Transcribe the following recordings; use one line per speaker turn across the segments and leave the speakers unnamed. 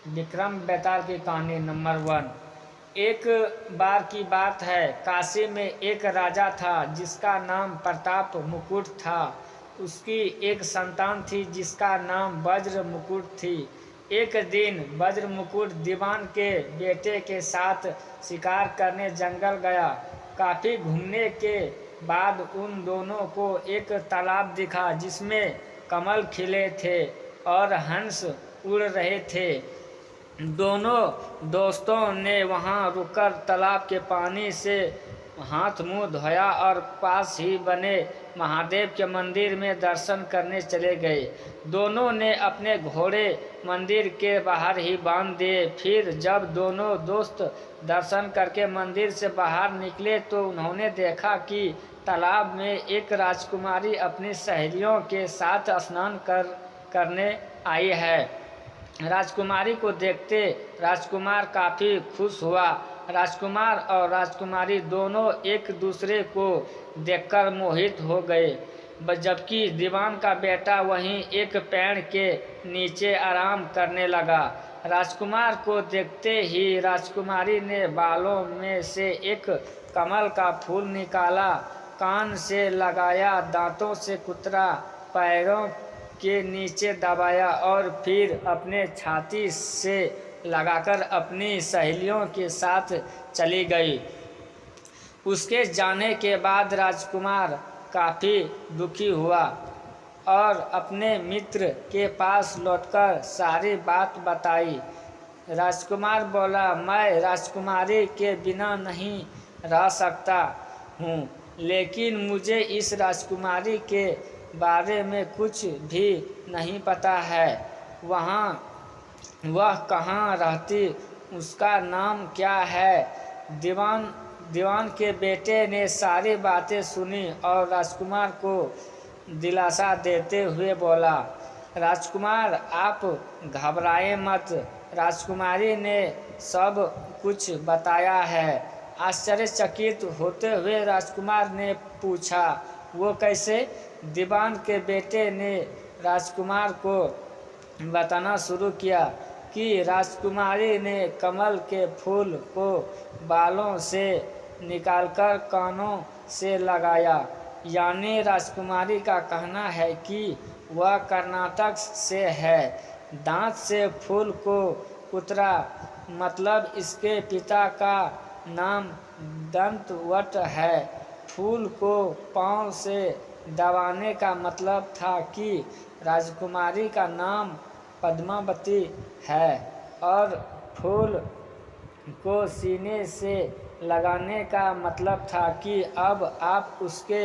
विक्रम बेताल की कहानी नंबर 1। एक बार की बात है, काशी में एक राजा था जिसका नाम प्रताप मुकुट था। उसकी एक संतान थी जिसका नाम वज्र मुकुट थी। एक दिन वज्र मुकुट दीवान के बेटे के साथ शिकार करने जंगल गया। काफी घूमने के बाद उन दोनों को एक तालाब दिखा जिसमें कमल खिले थे और हंस उड़ रहे थे। दोनों दोस्तों ने वहां रुककर तालाब के पानी से हाथ मुंह धोया और पास ही बने महादेव के मंदिर में दर्शन करने चले गए। दोनों ने अपने घोड़े मंदिर के बाहर ही बांध दिए। फिर जब दोनों दोस्त दर्शन करके मंदिर से बाहर निकले तो उन्होंने देखा कि तालाब में एक राजकुमारी अपनी सहेलियों के साथ स्नान करने आई है। राजकुमारी को देखते राजकुमार काफ़ी खुश हुआ। राजकुमार और राजकुमारी दोनों एक दूसरे को देखकर मोहित हो गए। जबकि दीवान का बेटा वहीं एक पेड़ के नीचे आराम करने लगा। राजकुमार को देखते ही राजकुमारी ने बालों में से एक कमल का फूल निकाला, कान से लगाया, दांतों से कुतरा, पैरों के नीचे दबाया और फिर अपने छाती से लगाकर अपनी सहेलियों के साथ चली गई। उसके जाने के बाद राजकुमार काफ़ी दुखी हुआ और अपने मित्र के पास लौटकर सारी बात बताई। राजकुमार बोला, मैं राजकुमारी के बिना नहीं रह सकता हूँ, लेकिन मुझे इस राजकुमारी के बारे में कुछ भी नहीं पता है। वह कहाँ रहती, उसका नाम क्या है। दीवान के बेटे ने सारी बातें सुनी और राजकुमार को दिलासा देते हुए बोला, राजकुमार आप घबराएं मत, राजकुमारी ने सब कुछ बताया है। आश्चर्यचकित होते हुए राजकुमार ने पूछा, वो कैसे? दीवान के बेटे ने राजकुमार को बताना शुरू किया कि राजकुमारी ने कमल के फूल को बालों से निकालकर कानों से लगाया। यानी राजकुमारी का कहना है कि वह कर्नाटक से है। दांत से फूल को कुतरा, मतलब इसके पिता का नाम दंतवट है। फूल को पांव से दबाने का मतलब था कि राजकुमारी का नाम पद्मावती है और फूल को सीने से लगाने का मतलब था कि अब आप उसके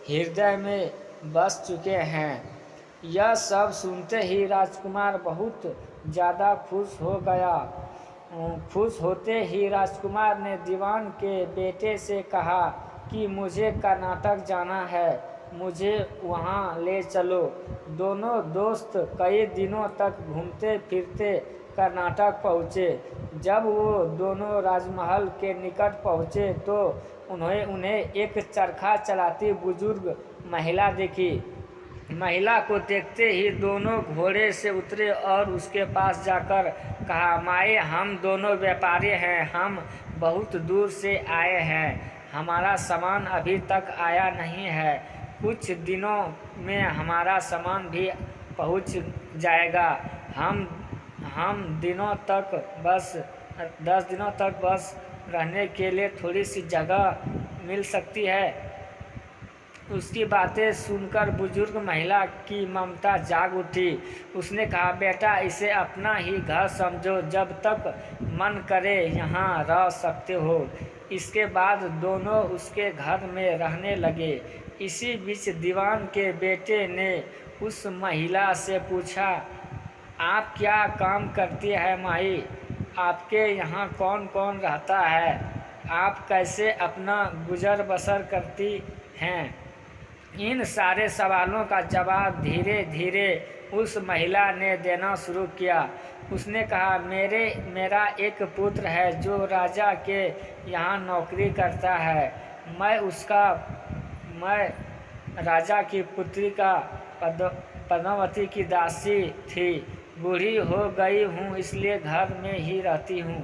हृदय में बस चुके हैं। यह सब सुनते ही राजकुमार बहुत ज़्यादा खुश हो गया। खुश होते ही राजकुमार ने दीवान के बेटे से कहा कि मुझे कर्नाटक जाना है, मुझे वहाँ ले चलो। दोनों दोस्त कई दिनों तक घूमते फिरते कर्नाटक पहुँचे। जब वो दोनों राजमहल के निकट पहुँचे तो उन्हें एक चरखा चलाती बुजुर्ग महिला दिखी। महिला को देखते ही दोनों घोड़े से उतरे और उसके पास जाकर कहा, माए हम दोनों व्यापारी हैं, हम बहुत दूर से आए हैं, हमारा सामान अभी तक आया नहीं है। कुछ दिनों में हमारा सामान भी पहुंच जाएगा। हम 10 दिनों तक बस रहने के लिए थोड़ी सी जगह मिल सकती है। उसकी बातें सुनकर बुजुर्ग महिला की ममता जाग उठी। उसने कहा, बेटा इसे अपना ही घर समझो, जब तक मन करे यहाँ रह सकते हो। इसके बाद दोनों उसके घर में रहने लगे। इसी बीच दीवान के बेटे ने उस महिला से पूछा, आप क्या काम करती है माई? आपके यहाँ कौन कौन रहता है? आप कैसे अपना गुजर बसर करती हैं? इन सारे सवालों का जवाब धीरे धीरे उस महिला ने देना शुरू किया। उसने कहा, मेरा एक पुत्र है जो राजा के यहाँ नौकरी करता है। मैं राजा की पुत्री का पद्मावती की दासी थी। बूढ़ी हो गई हूँ इसलिए घर में ही रहती हूँ।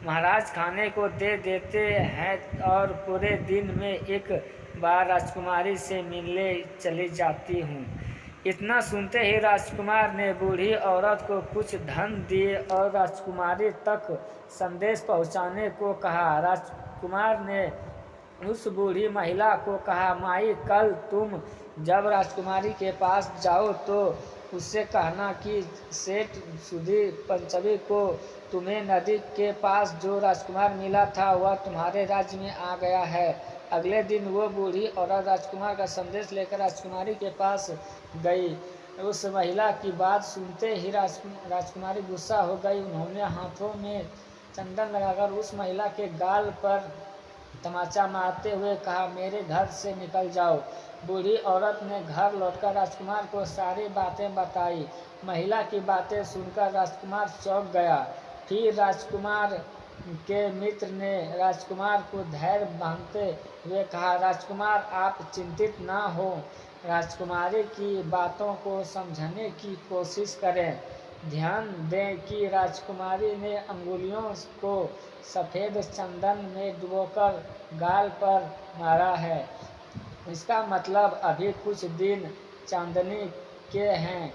महाराज खाने को दे देते हैं और पूरे दिन में एक बार राजकुमारी से मिलने चली जाती हूँ। इतना सुनते ही राजकुमार ने बूढ़ी औरत को कुछ धन दिए और राजकुमारी तक संदेश पहुँचाने को कहा। राजकुमार ने उस बूढ़ी महिला को कहा, माई कल तुम जब राजकुमारी के पास जाओ तो उससे कहना कि सेठ सुधीर पंचमी को तुम्हें नदी के पास जो राजकुमार मिला था वह तुम्हारे राज्य में आ गया है। अगले दिन वो बूढ़ी औरत राजकुमार का संदेश लेकर राजकुमारी के पास गई। उस महिला की बात सुनते ही राजकुमारी गुस्सा हो गई। उन्होंने हाथों में चंदन लगाकर उस महिला के गाल पर तमाचा मारते हुए कहा, मेरे घर से निकल जाओ। बूढ़ी औरत ने घर लौटकर राजकुमार को सारी बातें बताई। महिला की बातें सुनकर राजकुमार चौंक गया। फिर राजकुमार के मित्र ने राजकुमार को धैर्य बांधते हुए कहा, राजकुमार आप चिंतित ना हो, राजकुमारी की बातों को समझने की कोशिश करें। ध्यान दें कि राजकुमारी ने अंगुलियों को सफ़ेद चंदन में डुबोकर गाल पर मारा है। इसका मतलब अभी कुछ दिन चांदनी के हैं।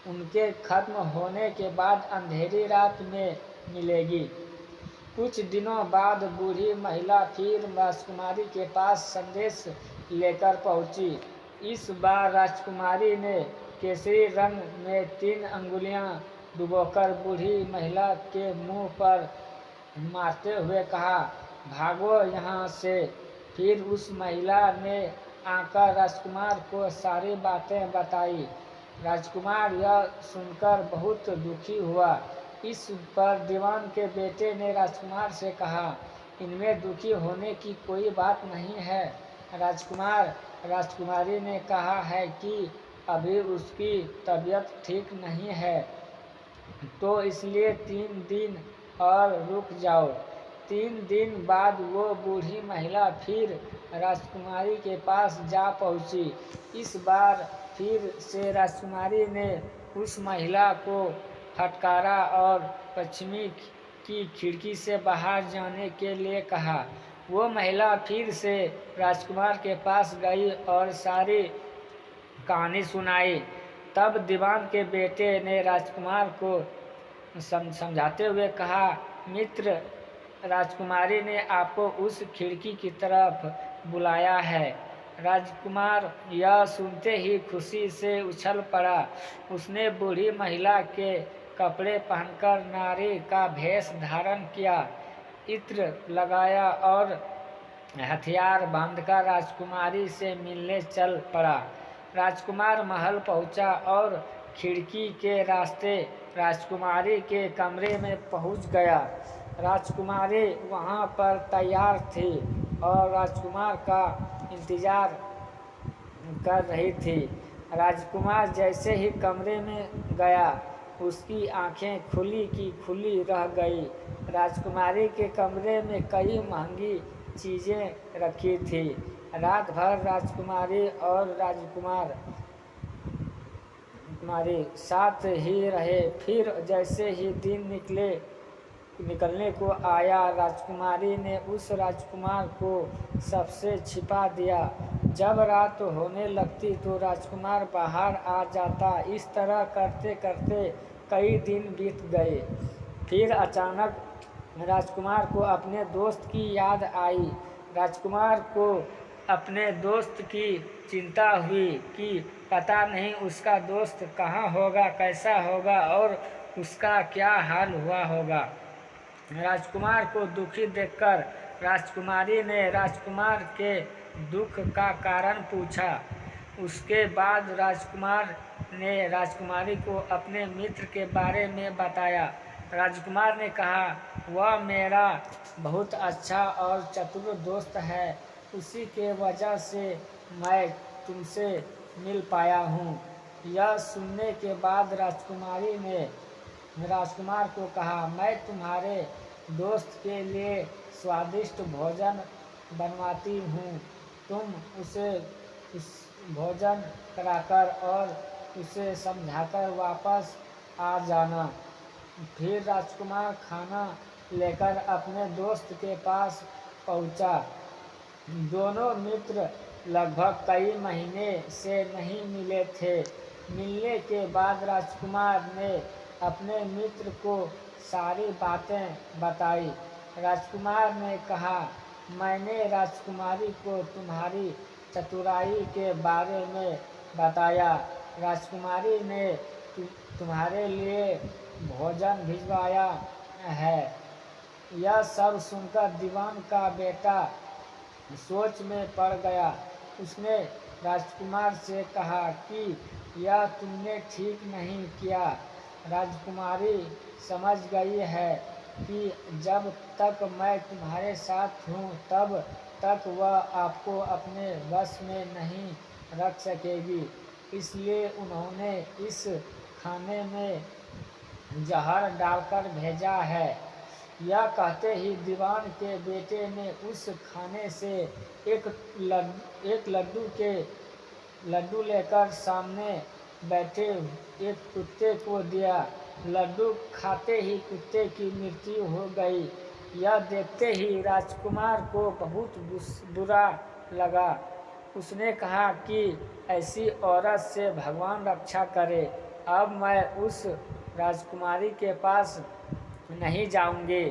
उनके खत्म होने के बाद अंधेरी रात में मिलेगी। कुछ दिनों बाद बूढ़ी महिला फिर राजकुमारी के पास संदेश लेकर पहुंची। इस बार राजकुमारी ने केसरी रंग में 3 अंगुलियां डुबोकर बूढ़ी महिला के मुंह पर मारते हुए कहा, भागो यहाँ से। फिर उस महिला ने आकर राजकुमार को सारी बातें बताई। राजकुमार यह सुनकर बहुत दुखी हुआ। इस पर दीवान के बेटे ने राजकुमार से कहा, इनमें दुखी होने की कोई बात नहीं है राजकुमार। राजकुमारी ने कहा है कि अभी उसकी तबीयत ठीक नहीं है, तो इसलिए 3 दिन और रुक जाओ। 3 दिन बाद वो बूढ़ी महिला फिर राजकुमारी के पास जा पहुंची। इस बार फिर से राजकुमारी ने उस महिला को फटकारा और पश्चिमी की खिड़की से बाहर जाने के लिए कहा। वो महिला फिर से राजकुमार के पास गई और सारी कहानी सुनाई। तब दीवान के बेटे ने राजकुमार को समझाते हुए कहा, मित्र, राजकुमारी ने आपको उस खिड़की की तरफ बुलाया है। राजकुमार यह सुनते ही खुशी से उछल पड़ा। उसने बूढ़ी महिला के कपड़े पहनकर नारी का भेष धारण किया, इत्र लगाया और हथियार बांधकर राजकुमारी से मिलने चल पड़ा। राजकुमार महल पहुंचा और खिड़की के रास्ते राजकुमारी के कमरे में पहुंच गया। राजकुमारी वहां पर तैयार थी और राजकुमार का इंतजार कर रही थी। राजकुमार जैसे ही कमरे में गया, उसकी आंखें खुली की खुली रह गई। राजकुमारी के कमरे में कई महंगी चीज़ें रखी थी। रात भर राजकुमारी और राजकुमार साथ ही रहे। फिर जैसे ही दिन निकलने को आया, राजकुमारी ने उस राजकुमार को सबसे छिपा दिया। जब रात होने लगती तो राजकुमार बाहर आ जाता। इस तरह करते करते कई दिन बीत गए। फिर अचानक राजकुमार को अपने दोस्त की याद आई। राजकुमार को अपने दोस्त की चिंता हुई कि पता नहीं उसका दोस्त कहाँ होगा, कैसा होगा और उसका क्या हाल हुआ होगा। राजकुमार को दुखी देखकर राजकुमारी ने राजकुमार के दुख का कारण पूछा। उसके बाद राजकुमार ने राजकुमारी को अपने मित्र के बारे में बताया। राजकुमार ने कहा, वह मेरा बहुत अच्छा और चतुर दोस्त है, उसी के वजह से मैं तुमसे मिल पाया हूँ। यह सुनने के बाद राजकुमारी ने राजकुमार को कहा, मैं तुम्हारे दोस्त के लिए स्वादिष्ट भोजन बनवाती हूँ। तुम उसे भोजन कराकर और उसे समझाकर वापस आ जाना। फिर राजकुमार खाना लेकर अपने दोस्त के पास पहुंचा। दोनों मित्र लगभग कई महीने से नहीं मिले थे। मिलने के बाद राजकुमार ने अपने मित्र को सारी बातें बताई। राजकुमार ने कहा, मैंने राजकुमारी को तुम्हारी चतुराई के बारे में बताया। राजकुमारी ने तुम्हारे लिए भोजन भिजवाया है। यह सब सुनकर दीवान का बेटा सोच में पड़ गया। उसने राजकुमार से कहा कि यह तुमने ठीक नहीं किया। राजकुमारी समझ गई है कि जब तक मैं तुम्हारे साथ हूँ तब तक वह आपको अपने वश में नहीं रख सकेगी। इसलिए उन्होंने इस खाने में जहर डालकर भेजा है। यह कहते ही दीवान के बेटे ने उस खाने से एक लड्डू लेकर सामने बैठे एक कुत्ते को दिया। लड्डू खाते ही कुत्ते की मृत्यु हो गई। यह देखते ही राजकुमार को बहुत बुरा लगा। उसने कहा कि ऐसी औरत से भगवान रक्षा करे। अब मैं उस राजकुमारी के पास नहीं जाऊंगी।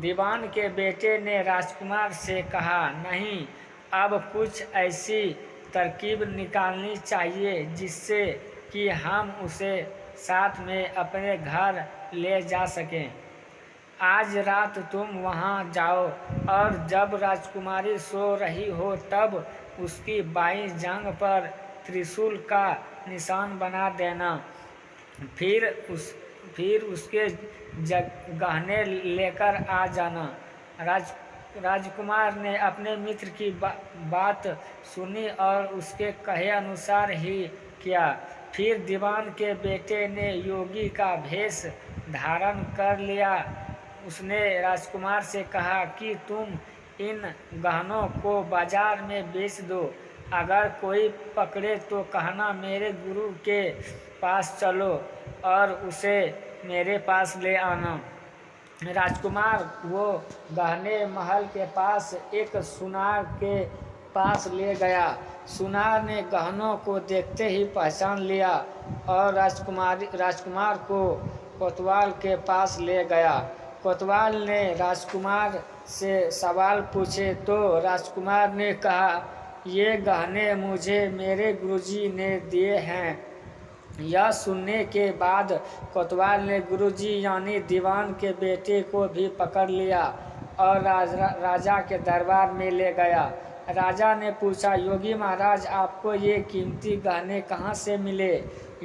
दीवान के बेटे ने राजकुमार से कहा, नहीं, अब कुछ ऐसी तरकीब निकालनी चाहिए जिससे कि हम उसे साथ में अपने घर ले जा सकें। आज रात तुम वहां जाओ और जब राजकुमारी सो रही हो तब उसकी बाईं जांघ पर त्रिशूल का निशान बना देना। फिर उसके गहने लेकर आ जाना। राजकुमार ने अपने मित्र की बात सुनी और उसके कहे अनुसार ही किया। फिर दीवान के बेटे ने योगी का भेष धारण कर लिया। उसने राजकुमार से कहा कि तुम इन गहनों को बाजार में बेच दो। अगर कोई पकड़े तो कहना मेरे गुरु के पास चलो और उसे मेरे पास ले आना। राजकुमार वो गहने महल के पास एक सुनार के पास ले गया। सुनार ने गहनों को देखते ही पहचान लिया और राजकुमार को कोतवाल के पास ले गया। कोतवाल ने राजकुमार से सवाल पूछे तो राजकुमार ने कहा, ये गहने मुझे मेरे गुरुजी ने दिए हैं। यह सुनने के बाद कोतवाल ने गुरुजी यानी दीवान के बेटे को भी पकड़ लिया और राजा के दरबार में ले गया। राजा ने पूछा, योगी महाराज, आपको ये कीमती गहने कहाँ से मिले?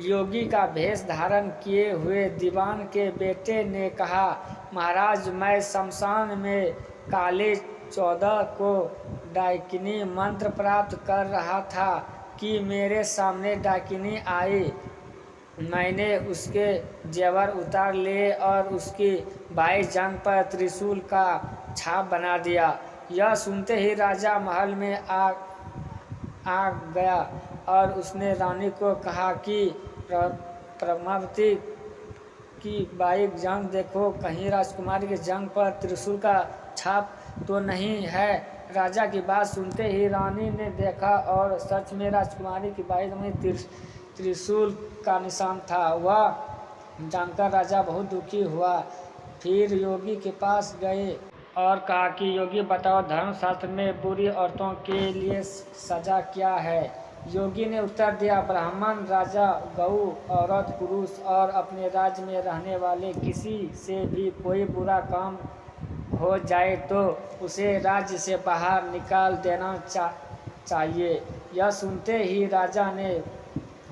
योगी का भेष धारण किए हुए दीवान के बेटे ने कहा, महाराज, मैं शमशान में काली 14 को डाकिनी मंत्र प्राप्त कर रहा था कि मेरे सामने डाकिनी आई। मैंने उसके जेवर उतार लिए और उसकी बाईं जांघ पर त्रिशूल का छाप बना दिया। यह सुनते ही राजा महल में आ गया और उसने रानी को कहा कि प्रभावती की बाईं जांघ देखो, कहीं राजकुमारी की जांघ पर त्रिशूल का छाप तो नहीं है। राजा की बात सुनते ही रानी ने देखा और सच में राजकुमारी की बाईं में त्रिशूल का निशान था। वह जानकर राजा बहुत दुखी हुआ। फिर योगी के पास गए और कहा कि योगी बताओ, धर्मशास्त्र में बुरी औरतों के लिए सजा क्या है? योगी ने उत्तर दिया, ब्राह्मण, राजा, गऊ, औरत, पुरुष और अपने राज्य में रहने वाले किसी से भी कोई बुरा काम हो जाए तो उसे राज्य से बाहर निकाल देना चाहिए। यह सुनते ही राजा ने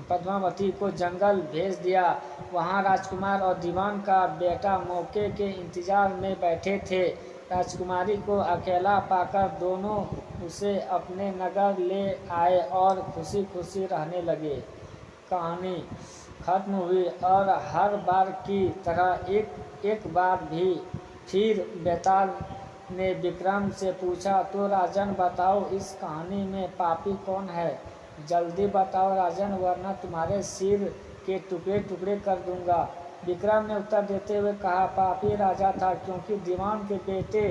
पद्मावती को जंगल भेज दिया। वहां राजकुमार और दीवान का बेटा मौके के इंतजार में बैठे थे। राजकुमारी को अकेला पाकर दोनों उसे अपने नगर ले आए और खुशी खुशी रहने लगे। कहानी खत्म हुई और हर बार की तरह एक बार भी फिर बेताल ने विक्रम से पूछा, तो राजन बताओ, इस कहानी में पापी कौन है? जल्दी बताओ राजन, वरना तुम्हारे सिर के टुकड़े टुकड़े कर दूंगा। विक्रम ने उत्तर देते हुए कहा, पापी राजा था, क्योंकि दीवान के बेटे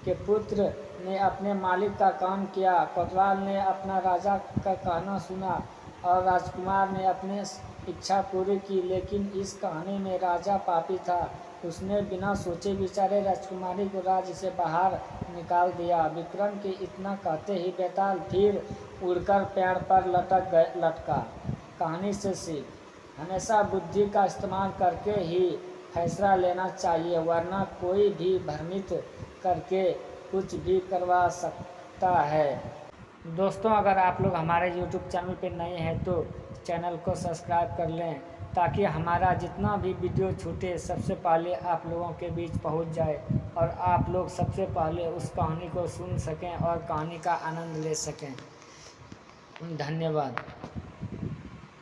के पुत्र ने अपने मालिक का काम किया। कोतवाल ने अपना राजा का कहना सुना और राजकुमार ने अपनी इच्छा पूरी की, लेकिन इस कहानी में राजा पापी था। उसने बिना सोचे विचारे राजकुमारी को राज्य से बाहर निकाल दिया। विक्रम के इतना कहते ही बेताल फिर उड़कर पेड़ पर लटका। कहानी से सीख, हमेशा बुद्धि का इस्तेमाल करके ही फैसला लेना चाहिए, वरना कोई भी भ्रमित करके कुछ भी करवा सकता है। दोस्तों, अगर आप लोग हमारे YouTube चैनल पे नए हैं तो चैनल को सब्सक्राइब कर लें, ताकि हमारा जितना भी वीडियो छूटे सबसे पहले आप लोगों के बीच पहुंच जाए और आप लोग सबसे पहले उस कहानी को सुन सकें और कहानी का आनंद ले सकें। धन्यवाद।